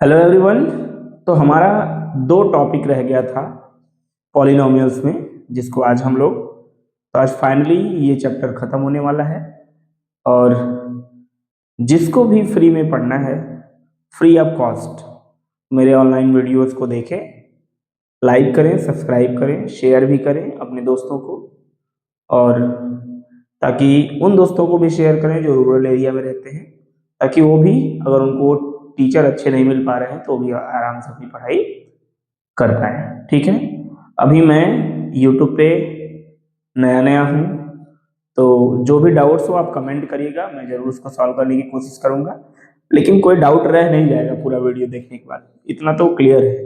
Hello everyone. तो हमारा दो टॉपिक रह गया था पॉलिनोमियल्स में, जिसको आज हम लोग तो आज फाइनली ये चैप्टर खत्म होने वाला है। और जिसको भी फ्री में पढ़ना है, फ्री ऑफ कॉस्ट, मेरे ऑनलाइन वीडियोस को देखें, लाइक करें, सब्सक्राइब करें, शेयर भी करें अपने दोस्तों को, और ताकि उन दोस्तों को भी शेयर करें जो रूरल एरिया में रहते हैं, ताकि वो भी, अगर उनको टीचर अच्छे नहीं मिल पा रहे हैं तो भी आराम से अपनी पढ़ाई कर पाए। ठीक है। अभी मैं यूट्यूब पे नया नया हूँ, तो जो भी डाउट्स हो आप कमेंट करिएगा, मैं जरूर उसको सॉल्व करने की कोशिश करूंगा। लेकिन कोई डाउट रह नहीं जाएगा पूरा वीडियो देखने के बाद, इतना तो क्लियर है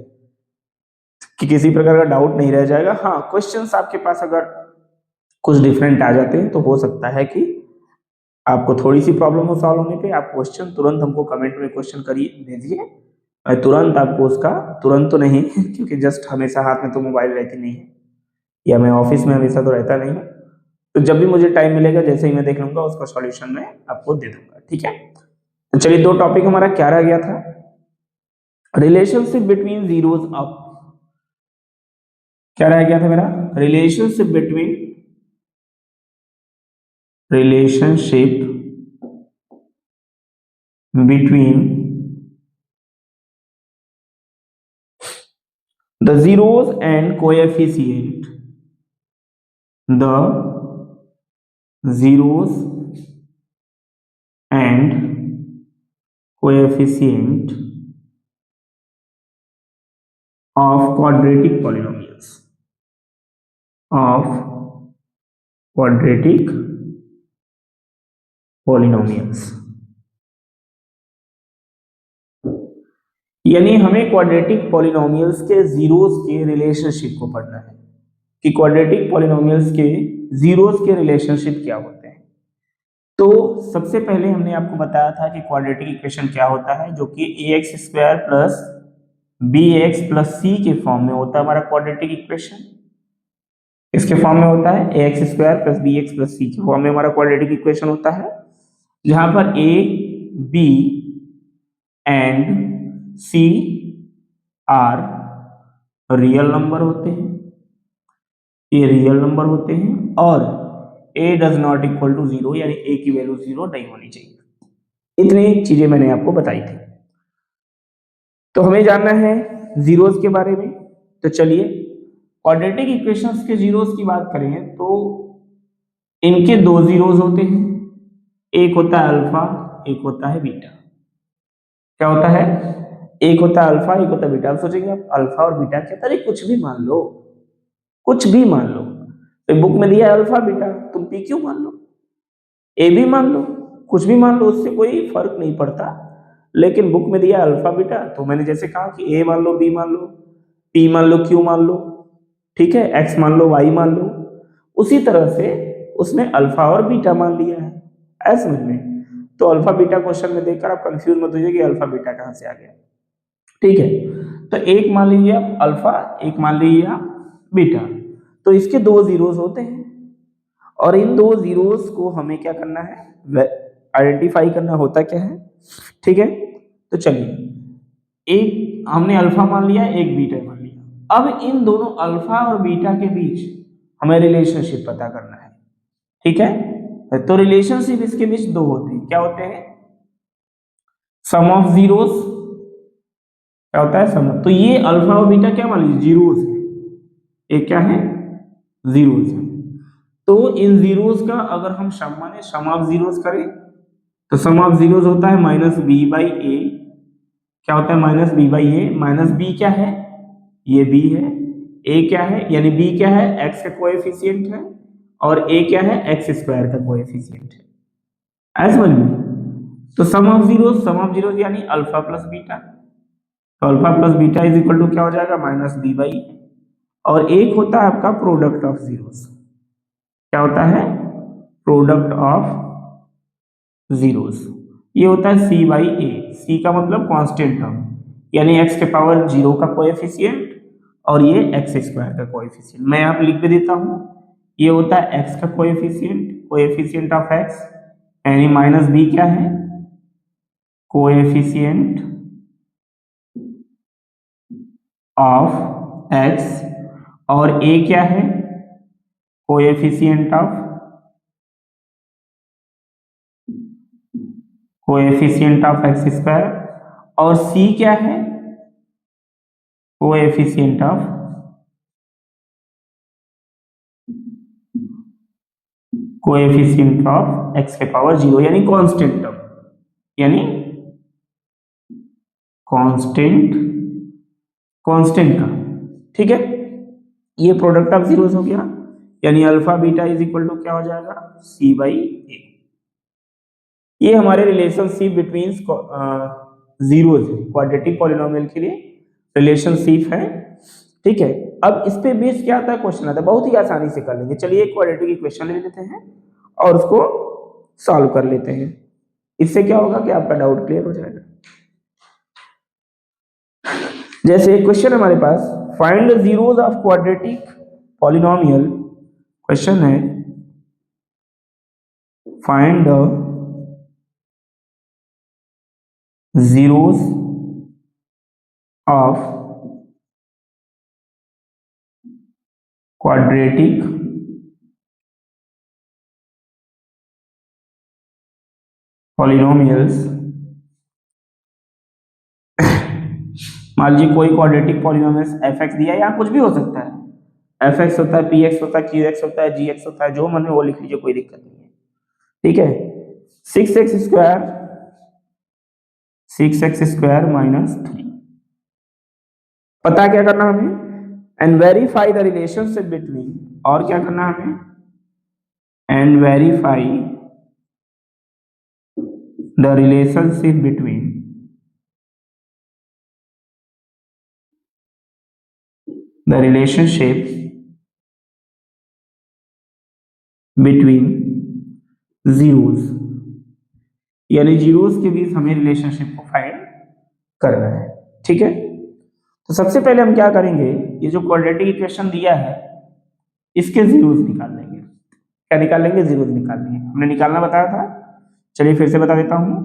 कि किसी प्रकार का डाउट नहीं रह जाएगा। हाँ, क्वेश्चंस आपके पास अगर कुछ डिफरेंट आ जाते हैं तो हो सकता है कि आपको थोड़ी सी प्रॉब्लम हो सॉल्व होने पे, आप क्वेश्चन तुरंत हमको कमेंट में क्वेश्चन करिए, भेजिए। मैं तुरंत आपको उसका, तुरंत तो नहीं क्योंकि जस्ट हमेशा हाथ में तो मोबाइल रहती नहीं है, या मैं ऑफिस में हमेशा तो रहता नहीं हूँ। तो जब भी मुझे टाइम मिलेगा, जैसे ही मैं देख लूंगा, उसका सॉल्यूशन मैं आपको दे दूंगा। ठीक है। तो चलिए, दो टॉपिक हमारा क्या रह गया था? रिलेशनशिप बिटवीन जीरोस ऑफ, क्या रह गया था मेरा? Relationship between the zeros and coefficient, the zeros and coefficient of quadratic polynomials, of quadratic polynomials। यानी हमें क्वाड्रेटिक पॉलिनोमियल्स के जीरोस के रिलेशनशिप को पढ़ना है कि क्वाड्रेटिक पॉलिनोमियल्स के जीरोस के रिलेशनशिप क्या होते हैं। तो सबसे पहले हमने आपको बताया था कि क्वाड्रेटिक इक्वेशन क्या होता है, जो कि ax square plus B X plus C के फॉर्म में होता है हमारा क्वाड्रेटिक इक्वेशन। इसके फॉर्म में होता है ax square plus B X plus C के फॉर्म में हमारा क्वाड्रेटिक इक्वेशन होता है, जहां पर a, b and c are real number होते हैं, ये रियल नंबर होते हैं, और a does not equal to zero, यानी a की वैल्यू जीरो नहीं होनी चाहिए। इतनी चीजें मैंने आपको बताई थी। तो हमें जानना है जीरोस के बारे में। तो चलिए, क्वाड्रेटिक इक्वेशंस के जीरोस की बात करें तो इनके दो जीरोस होते हैं, एक होता है अल्फा, एक होता है बीटा। क्या होता है? एक होता है अल्फा, एक होता है बीटा। आप सोचेंगे आप अल्फा और बीटा क्या? अरे कुछ भी मान लो, कुछ भी मान लो। तो बुक में दिया है अल्फा बीटा, तुम पी क्यों मान लो, ए भी मान लो, कुछ भी मान लो, उससे कोई फर्क नहीं पड़ता। लेकिन बुक में दिया अल्फा बीटा, तो मैंने जैसे कहा कि ए मान लो, बी मान लो, पी मान लो, क्यू मान लो, ठीक है, एक्स मान लो, वाई मान लो। उसी तरह से उसने अल्फा और बीटा मान लिया है, ऐसे समझ में। तो अल्फा बीटा क्वेश्चन में देखकर आप कंफ्यूज मत होइए कि अल्फा बीटा कहां से आ गया। ठीक है। तो एक मान लीजिए आप अल्फा, एक मान लीजिए आप बीटा, तो इसके दो जीरोस होते हैं, और इन दो जीरोस को हमें क्या करना है? आइडेंटिफाई करना होता क्या है। ठीक है। तो चलिए, एक हमने अल्फा मान लिया, एक बीटा मान लिया। अब इन दोनों अल्फा और बीटा के बीच हमें रिलेशनशिप पता करना है। ठीक है। तो रिलेशनशिप इसके बीच दो होते हैं। क्या होते हैं? सम ऑफ जीरोस। क्या होता है? सम। तो ये अल्फा और बीटा क्या मान लीजिए? जीरोस है। एक क्या है? जीरोस है। तो इन जीरोस का अगर हम सम माने, सम ऑफ जीरोस करें, तो सम ऑफ जीरोस होता है माइनस बी बाई ए। क्या होता है? Minus B by a. Minus b क्या है? ये बी है। ए क्या है? यानी बी क्या है? एक्स का कोएफिशिएंट है, और ए क्या है? एक्स स्क्वायर का कोएफिशिएंट है। ऐसे समझ में। तो sum of zeros, sum of zeros यानी अल्फा प्लस बीटा। तो alpha plus beta is equal to क्या हो जाएगा? Minus B by. और एक होता है आपका प्रोडक्ट ऑफ जीरोस। क्या होता है? Product of zeros. ये होता है सी बाई ए। सी का मतलब कांस्टेंट टर्म, यानी एक्स के पावर जीरो का कोएफिशिएंट, और ये एक्स स्क्वायर का कोएफिशिएंट। मैं यहाँ पे लिख भी देता हूँ, ये होता है एक्स का कोएफिशिएंट, कोएफिशिएंट ऑफ एक्स, यानी माइनस बी क्या है? कोएफिशिएंट ऑफ एक्स और ए क्या है, कोएफिशिएंट ऑफ एक्स स्क्वायर, और सी क्या है, कोएफिशिएंट ऑफ एक्स के पावर 0, यानी कांस्टेंट टर्म, यानी कांस्टेंट का, ठीक है। ये प्रोडक्ट ऑफ जीरोस हो गया, यानी alpha beta is equal to क्या हो जाएगा, सी बाई ए। ये हमारे relationship between zeros quadratic polynomial के लिए रिलेशनशिप है, ठीक है। अब इस पे बेस क्या आता है, क्वेश्चन आता है, बहुत ही आसानी से कर लेंगे। चलिए एक क्वाड्रेटिक इक्वेशन ले लेते हैं और उसको सॉल्व कर लेते हैं। इससे क्या होगा कि आपका डाउट क्लियर हो जाएगा। जैसे एक क्वेश्चन हमारे पास, find the zeros of quadratic polynomial, question है find the zeros of quadratic polynomials. मान लीजिए कोई क्वाड्रेटिक पॉलिनोमियल्स एफ एक्स दिया है, या कुछ भी हो सकता है, एफ एक्स होता है, पी एक्स होता है, क्यू एक्स होता है, जी एक्स होता है, जो मन में वो लिख लीजिए, कोई दिक्कत नहीं है, ठीक है। 6x स्क्वायर माइनस 3, पता क्या करना हमें, and verify the relationship between, और क्या करना हमें, and verify the relationship between zeros, यानी जीरोस के बीच हमें रिलेशनशिप को फाइंड करना है, ठीक है। तो सबसे पहले हम क्या करेंगे, ये जो क्वाड्रेटिक इक्वेशन दिया है इसके जीरोस निकाल लेंगे। क्या निकाल लेंगे, जीरोस निकाल लेंगे, हमने निकालना बताया था। चलिए फिर से बता देता हूं,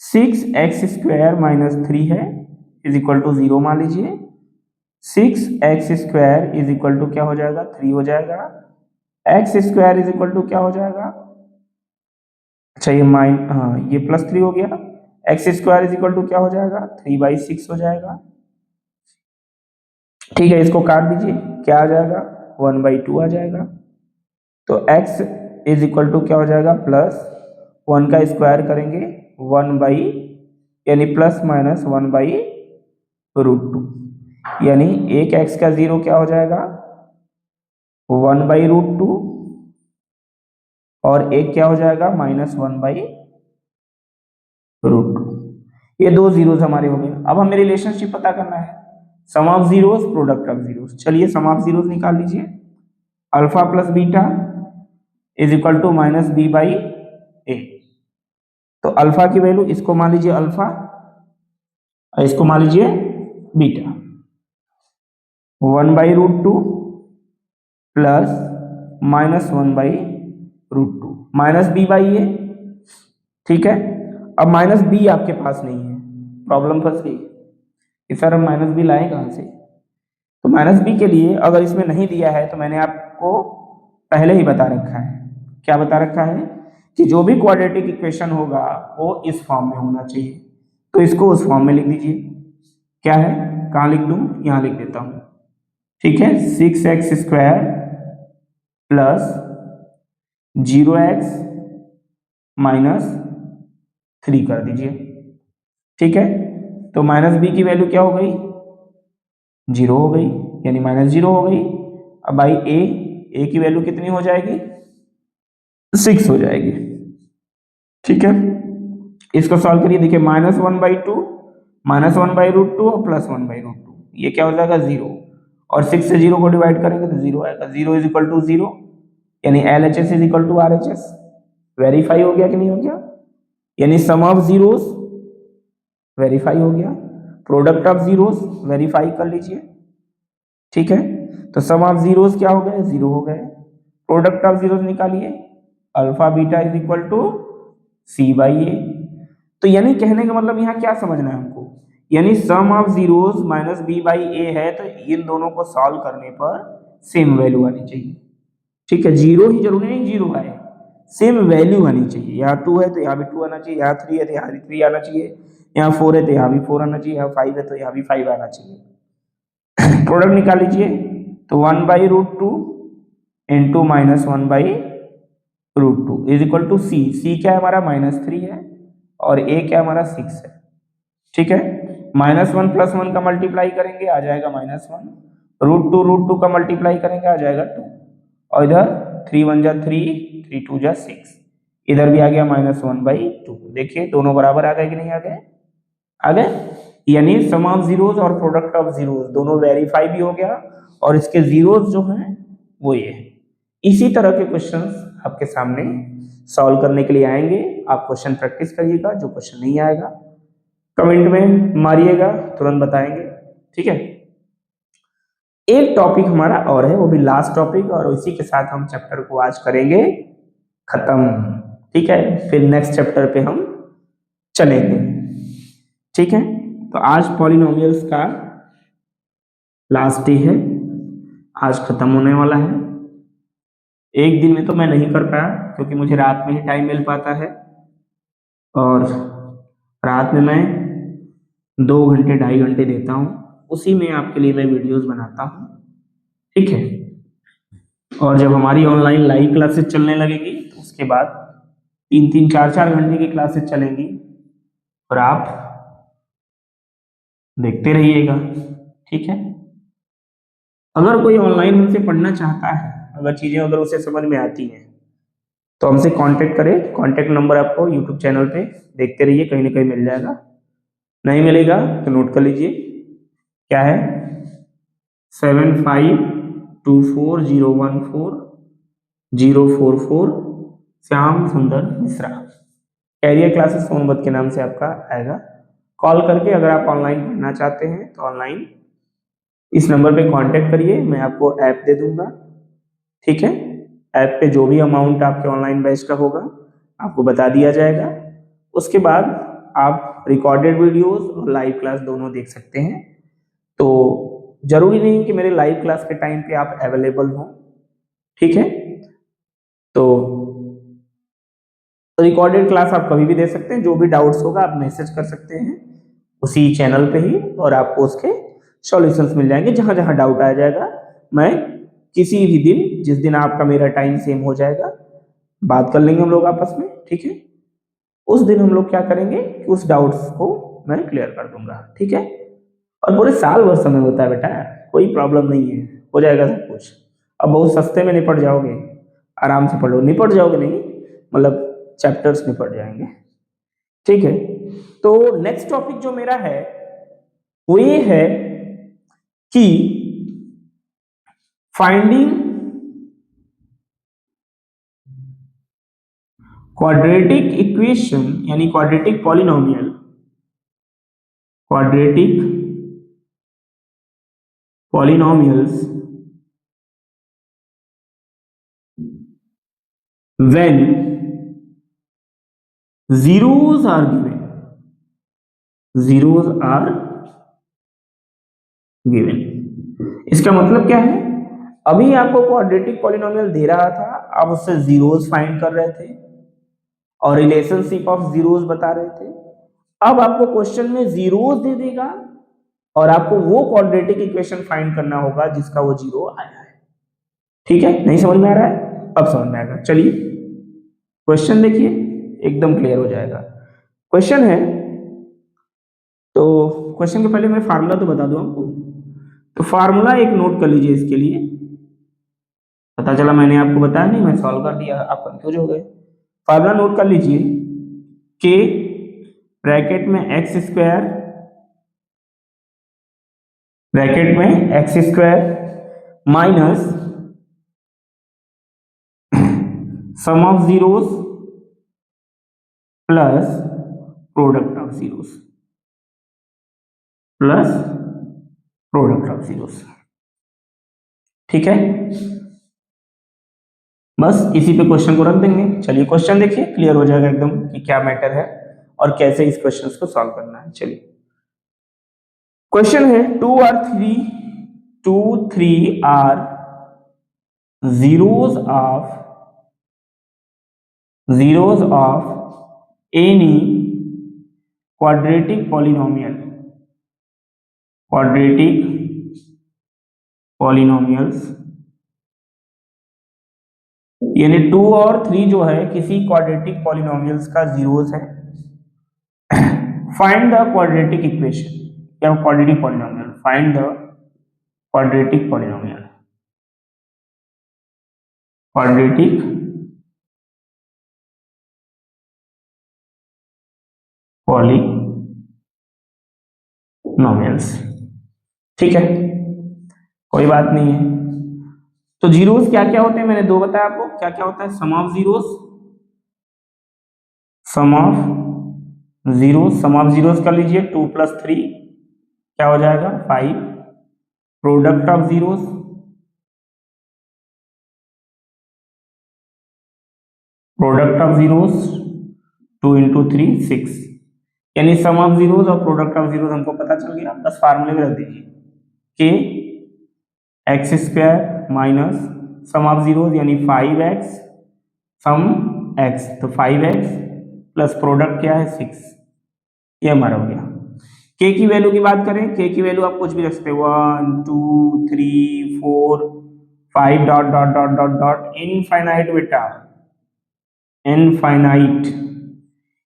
6x² माइनस 3 है इज इक्वल टू 0 मान लीजिए। 6x² इज इक्वल टू क्या हो जाएगा, 3 हो जाएगा। x² इज इक्वल टू क्या हो जाएगा, अच्छा ये ये +3 हो गया। x² इज इक्वल टू क्या हो जाएगा, 3/6 हो जाएगा, ठीक है। इसको काट दीजिए, क्या आ जाएगा, 1/2 आ जाएगा। तो x इज इक्वल टू क्या हो जाएगा, +1 का स्क्वायर करेंगे 1 यानी प्लस माइनस 1/√2, यानी एक x का 0 क्या हो जाएगा, 1/√2, और एक क्या हो जाएगा, -1/√2। ये दो जीरोस हमारे हो गए। अब हमें रिलेशनशिप पता करना है, sum of zeros product of zeros. चलिए सम ऑफ जीरोस निकाल लीजिए, alpha plus beta is equal to -b/a। तो अल्फा की वैल्यू, इसको मान लीजिए अल्फा और इसको मान लीजिए बीटा, 1/√2 प्लस -1/√2 माइनस b/a, ठीक है। अब माइनस बी आपके पास नहीं है, प्रॉब्लम फंस गई कि सर हम माइनस बी लाए कहाँ से। तो माइनस बी के लिए अगर इसमें नहीं दिया है तो मैंने आपको पहले ही बता रखा है, क्या बता रखा है कि जो भी क्वाड्रेटिक इक्वेशन होगा वो इस फॉर्म में होना चाहिए। तो इसको उस फॉर्म में लिख दीजिए, क्या है, कहाँ लिख दूं, यहाँ लिख देता हूं, ठीक है। 6x² प्लस 0x माइनस 3 कर दीजिए, ठीक है। तो माइनस बी की वैल्यू क्या हो गई, 0 हो गई, यानी -0 हो गई। अब बाई ए की वैल्यू कितनी हो जाएगी, 6 हो जाएगी, ठीक है। इसको सॉल्व करिए, देखिए -1/2 -1/√2 और +1/√2, ये क्या हो जाएगा, 0, और 6 से 0 को डिवाइड करेंगे तो 0 आएगा। 0 इज इक्वल टू 0, यानी LHS is equal to RHS। Verify हो गया कि नहीं हो गया, यानी सम ऑफ जीरोस वेरीफाई हो गया, प्रोडक्ट ऑफ जीरोस वेरीफाई कर लीजिए, ठीक है। तो सम ऑफ जीरोस क्या हो गए, 0 हो गए। प्रोडक्ट ऑफ जीरोस निकालिए, alpha beta is equal to C/A। तो यानी कहने का मतलब यहाँ क्या समझना है हमको यानी sum of zeros minus B by A है, तो इन दोनों को सॉल्व करने पर सेम वैल्यू आनी चाहिए। ठीक है, जीरो ही जरूरी नहीं जीरो आए, सेम वैल्यू आनी चाहिए। यहाँ 2 है तो यहाँ भी 2 आना चाहिए, यहाँ 3 है तो यहाँ भी 3 आना चाहिए, यहाँ 4 है तो यहाँ भी 4 आना चाहिए, यहाँ 5 है तो यहाँ भी 5 आना चाहिए। प्रोडक्ट निकाल लीजिए, तो 1/√2 into minus 1/√2 is equal to C. C क्या है हमारा -3 है, और ए क्या है हमारा 6 है। ठीक है, -1 + 1 का मल्टीप्लाई करेंगे आ जाएगा -1, √2 का मल्टीप्लाई करेंगे आ जाएगा 2, और इधर 3 1 जा 3, 3 2 जा 6, इधर भी आ गया -1/2। देखिए दोनों बराबर आ गए कि नहीं आ गए, आ गए। यानी सम ऑफ जीरोस और प्रोडक्ट ऑफ जीरोस दोनों वेरीफाई भी हो गया, और इसके जीरोस जो हैं वो ये है। इसी तरह के क्वेश्चंस आपके सामने सॉल्व करने के लिए आएंगे। आप क्वेश्चन प्रैक्टिस करिएगा, जो क्वेश्चन नहीं आएगा कमेंट में मारिएगा, तुरंत बताएंगे। ठीक है, एक टॉपिक हमारा और है, वो भी लास्ट टॉपिक, और इसी के साथ हम चैप्टर को आज करेंगे खत्म। ठीक है, फिर नेक्स्ट चैप्टर पे हम चलेंगे। ठीक है, तो आज पॉलिनोमियल्स का लास्ट डे है, आज खत्म होने वाला है। एक दिन में तो मैं नहीं कर पाया क्योंकि मुझे रात में ही टाइम मिल पाता है, और रात में मैं 2 घंटे 2.5 घंटे देता हूँ, उसी में आपके लिए मैं वीडियोस बनाता हूँ। ठीक है, और जब हमारी ऑनलाइन लाइव क्लासेस चलने लगेगी तो उसके बाद 3-3 4-4 घंटे की क्लासेस चलेंगी, और आप देखते रहिएगा। ठीक है, अगर कोई ऑनलाइन हमसे पढ़ना चाहता है, अगर चीजें अगर उसे समझ में आती हैं, तो हमसे कांटेक्ट करें। कांटेक्ट नंबर आपको यूट्यूब चैनल पे देखते रहिए, कहीं ना कहीं मिल जाएगा। नहीं मिलेगा तो नोट कर लीजिए, क्या है 7524014044 श्याम सुंदर मिश्रा। कैरियर क्लासेस सोनभद्र के नाम से आपका आएगा। कॉल करके अगर आप ऑनलाइन पढ़ना चाहते हैं तो ऑनलाइन इस नंबर पे कांटेक्ट करिए, मैं आपको ऐप दे दूंगा। ठीक है, ऐप पे जो भी अमाउंट आपके ऑनलाइन बैच का होगा आपको बता दिया जाएगा। उसके बाद आप रिकॉर्डेड वीडियोस और लाइव क्लास दोनों देख सकते हैं। तो जरूरी नहीं कि मेरे लाइव क्लास के टाइम पे आप अवेलेबल हो। ठीक है, तो रिकॉर्डेड क्लास आप कभी भी दे सकते हैं, जो भी डाउट्स होगा आप मैसेज कर सकते हैं उसी चैनल पे ही, और आपको उसके सॉल्यूशंस मिल जाएंगे। जहां जहां डाउट आ जाएगा, मैं किसी भी दिन, जिस दिन आपका मेरा टाइम सेम हो जाएगा, बात कर लेंगे हम लोग आपस में। ठीक है, उस दिन हम लोग क्या करेंगे कि उस डाउट्स को मैं क्लियर कर दूंगा। ठीक है, और पूरे साल भर समय होता है बेटा, कोई प्रॉब्लम नहीं है, हो जाएगा सब कुछ। अब बहुत सस्ते में निपट जाओगे, आराम से पढ़ो, निपट जाओगे नहीं मतलब चैप्टर्स निपट जाएंगे। ठीक है, तो नेक्स्ट टॉपिक जो मेरा है वो ये है कि फाइंडिंग क्वाड्रेटिक इक्वेशन, यानी quadratic polynomial, quadratic polynomials when zeros are given, zeros are given। इसका मतलब क्या है, अभी आपको क्वाड्रेटिक पॉलिनोमियल दे रहा था, आप उससे जीरोस फाइंड कर रहे थे और रिलेशनशिप ऑफ जीरोस बता रहे थे। अब आपको क्वेश्चन में जीरोस दे देगा और आपको वो क्वाड्रेटिक इक्वेशन फाइंड करना होगा जिसका वो जीरो आया है। ठीक है, नहीं समझ में आ रहा है? अब समझ में आएगा। चलिए क्वेश्चन देखिए, एकदम क्लियर हो जाएगा। क्वेश्चन है, तो क्वेश्चन के पहले मैं फार्मूला तो बता दूं आपको। तो फार्मूला एक नोट कर लीजिए इसके लिए। पता चला मैंने आपको बताया नहीं, मैं सॉल्व कर दिया, आप कंफ्यूज हो गए। फार्मूला नोट कर लीजिए, के ब्रैकेट में एक्स स्क्वायर, ब्रैकेट में x square minus sum of zeros plus product of zeros, plus product of zeros. ठीक है, बस इसी पे क्वेश्चन को रख देंगे। चलिए क्वेश्चन देखिए, क्लियर हो जाएगा एकदम कि क्या मैटर है और कैसे इस क्वेश्चन को सॉल्व करना है। चलिए क्वेश्चन है 2 3 are zeros of any quadratic polynomials यानी 2 और 3 जो है किसी क्वाड्रेटिक पॉलिनोमियल्स का जीरोस है। फाइंड द क्वाड्रेटिक इक्वेशन या quadratic polynomial, find the quadratic polynomial, quadratic polynomials. ठीक है, कोई बात नहीं है। तो जीरोस क्या क्या होते हैं, मैंने दो बताया आपको। क्या क्या होता है? सम ऑफ जीरोस कर लीजिए। 2 + 3 क्या हो जाएगा? 5। Product of zeros, product of zeros 2 × 3 6, यानी सम ऑफ जीरोस और प्रोडक्ट ऑफ जीरोस हमको पता चल गया। बस फार्मूले में रख दीजिए के x² minus sum of zeros यानी 5x सम x, तो 5x प्लस प्रोडक्ट क्या है 6, ये हमारा हो गया। k की वैल्यू की बात करें, k की वैल्यू आप कुछ भी रख सकते हैं, 1 2 3 4 5 dot dot dot dot dot infinite बेटा, इनफाइनाइट,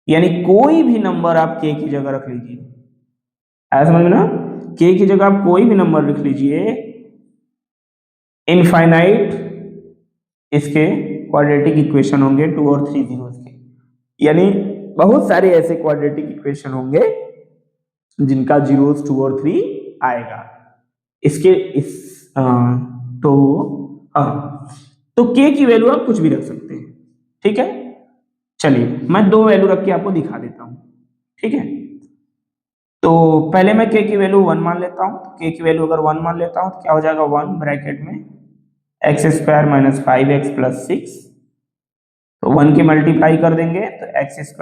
यानी कोई भी नंबर आप k की जगह रख लीजिए। ऐसा समझ में ना, k की जगह आप कोई भी नंबर लिख लीजिए, इनफाइनाइट इसके क्वाड्रेटिक इक्वेशन होंगे 2 और 3 जीरोस के, यानी बहुत सारे ऐसे क्वाड्रेटिक इक्वेशन होंगे जिनका जीरोस 2 और 3 आएगा। इसके इस तो k की वैल्यू आप कुछ भी रख सकते हैं। ठीक है, चलिए मैं 2 वैल्यू रख के आपको दिखा देता हूं। ठीक है, तो पहले मैं k की वैल्यू 1 मान लेता हूं। तो k की वैल्यू अगर 1 मान लेता हूं तो क्या हो जाएगा? 1 ब्रैकेट में x² - 5x + 6, तो 1 की मल्टीप्लाई कर देंगे तो x² -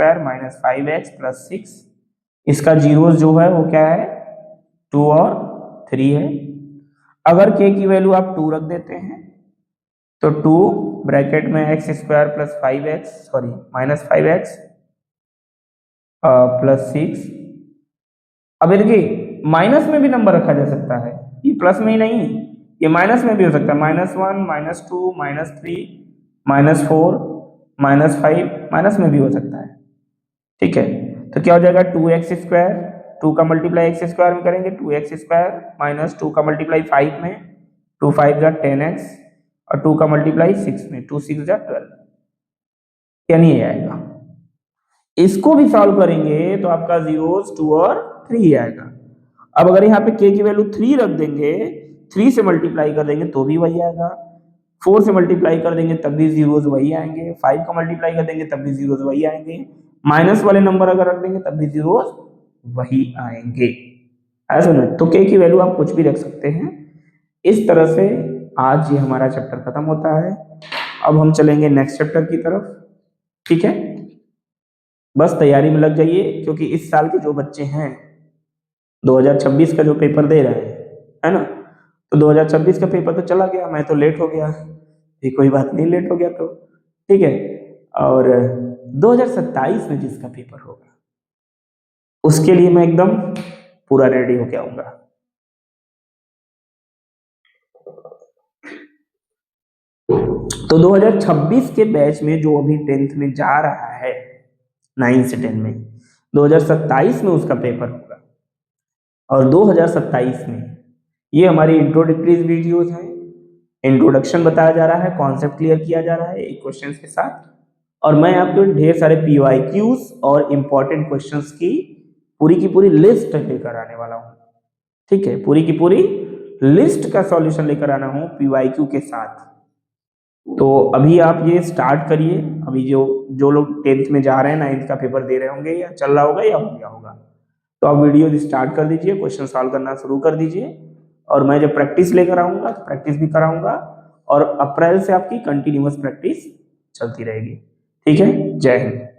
5x + 6, इसका जीरोस जो है वो क्या है? 2 और 3 है। अगर k की वैल्यू आप 2 रख देते हैं तो 2 ब्रैकेट में x² + 5x सॉरी -5x + 6। अब ये देखिए माइनस में भी नंबर रखा जा सकता है, ये प्लस में ही नहीं, ये माइनस में भी हो सकता है। -1 -2 -3 -4 -5 माइनस में भी हो सकता है। ठीक है, तो क्या हो जाएगा? 2x², 2 का मल्टीप्लाई x² में करेंगे 2x² माइनस 2 का मल्टीप्लाई 5 में 2 5 जा 10x और 2 का मल्टीप्लाई 6 में 2 6 जा 12, यानी ये आएगा। इसको भी सॉल्व करेंगे तो आपका जीरोस 2 और 3 आएगा। अब अगर यहाँ पे k की वैल्यू 3 रख देंगे, 3 से मल्टीप्लाई कर देंगे तो भी वही आएगा, 4 से मल्टीप्लाई कर देंगे तब भी जीरोस वही आएंगे, 5 का मल्टीप्लाई कर देंगे तब भी जीरोस वही आएंगे, माइनस वाले नंबर अगर रख देंगे तब भी जीरोस वही आएंगे। ऐसा ना, तो k की वैल्यू आप कुछ भी रख सकते हैं। इस तरह से आज ये हमारा चैप्टर खत्म होता है। अब हम चलेंगे नेक्स्ट चैप्टर की तरफ। ठीक है, बस तैयारी में लग जाइए, क्योंकि इस साल के जो बच्चे हैं 2026 का जो पेपर दे रहे हैं, है ना, तो 2026 का पेपर तो चला गया, मैं तो लेट हो गया, ये कोई बात नहीं, लेट हो गया तो ठीक है। और 2027 में जिसका पेपर होगा उसके लिए मैं एकदम पूरा रेडी होके आऊंगा। तो 2026 के बैच में जो अभी 10th में जा रहा है, 9 से 10 में, 2027 में उसका पेपर होगा। और 2027 में ये हमारी इंट्रोडक्टरी वीडियोस हैं, इंट्रोडक्शन बताया जा रहा है, कॉन्सेप्ट क्लियर किया जा रहा है एक क्वेश्चन के साथ, और मैं आपको ढेर सारे PYQs और इंपॉर्टेंट क्वेश्चंस की पूरी लिस्ट लेकर आने वाला हूँ। ठीक है, पूरी की पूरी लिस्ट का सॉल्यूशन लेकर आना हूँ PYQ के साथ। तो अभी आप ये स्टार्ट करिए। अभी जो लोग 10th में जा रहे हैं, 9th का पेपर दे रहे होंगे या चल रहा होगा या हो गया होगा, तो आप वीडियो स्टार्ट कर दीजिए, क्वेश्चन सॉल्व करना शुरू कर दीजिए, और मैं जब प्रैक्टिस लेकर आऊंगा तो प्रैक्टिस भी कराऊंगा, और अप्रैल से आपकी कंटिन्यूअस प्रैक्टिस चलती रहेगी। ठीक है, जय हिंद।